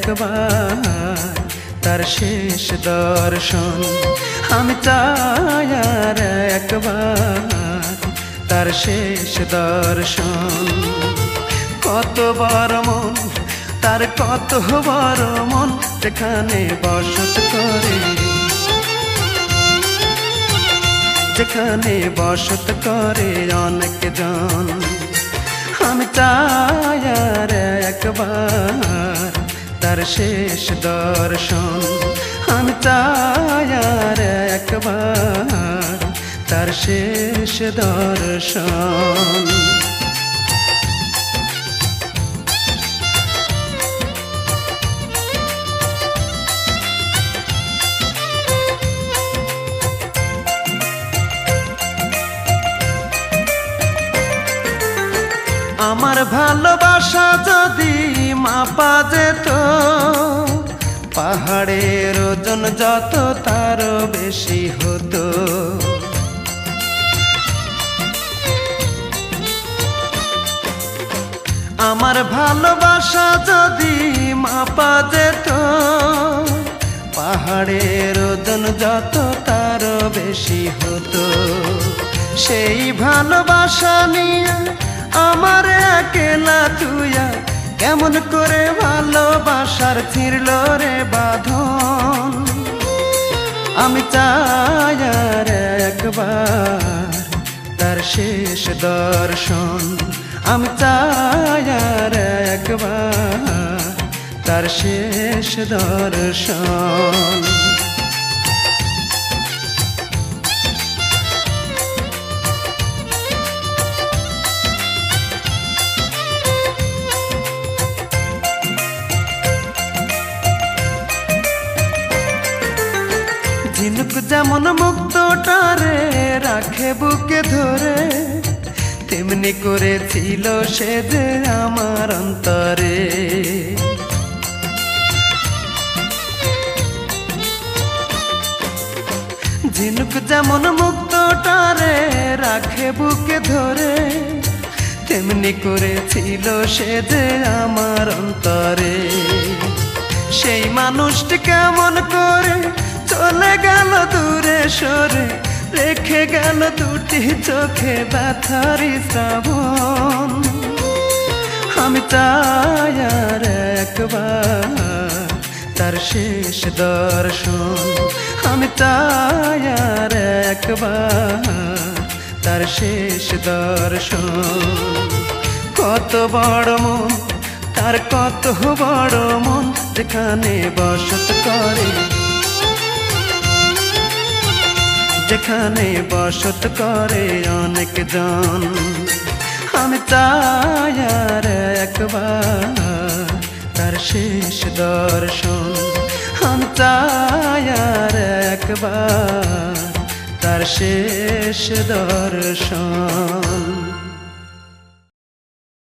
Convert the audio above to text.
একবার তার শেষ দর্শন। আমি চাই আর একবার তার শেষ দর্শন। কত বড় মন তার, কত বড় মন, যেখানে বসত করে, যেখানে বসত করে অনেক জন। আমি চাই আর একবার তার শেষ দর্শন। আমি চাই আর একবার তার শেষ দর্শন। আমার ভালোবাসা যদি মাপা যেত, পাহাড়ের ওজন যত তারও বেশি হতো। আমার ভালোবাসা যদি মাপা যেত, পাহাড়ের ওজন যত তারও বেশি হতো। সেই ভালোবাসা নিয়ে আমার একলা তুইয়া কেমন করে ভালোবাসার ছিঁড়ল রে বাঁধন। আমি চাই আর একবার তার শেষ দর্শন। আমি চাই আর একবার তার শেষ দর্শন। ঝিনুক যেমন মুক্তটারে রাখে বুকে ধরে, তেমনি করেছিল সে যে আমার অন্তরে। ঝিনুক যেমন মুক্তটারে রাখে বুকে ধরে, তেমনি করেছিল সে যে আমার অন্তরে। সেই মানুষটি কেমন করে চলে গেল দূরে সরে, রেখে গেল দুটি চোখে ব্যথারি শ্রাবণ। আমি চাই আর একবার তার শেষ দর্শন। আমি চাই আর একবার তার শেষ দর্শন। কত বড় মন তার, কত বড় মন, যেখানে বসত করে, যেখানে বসত করে অনেক জন। আমি চাই আর একবার তার শেষ দর্শন। আমি চাই আর একবার তার শেষ দর্শন।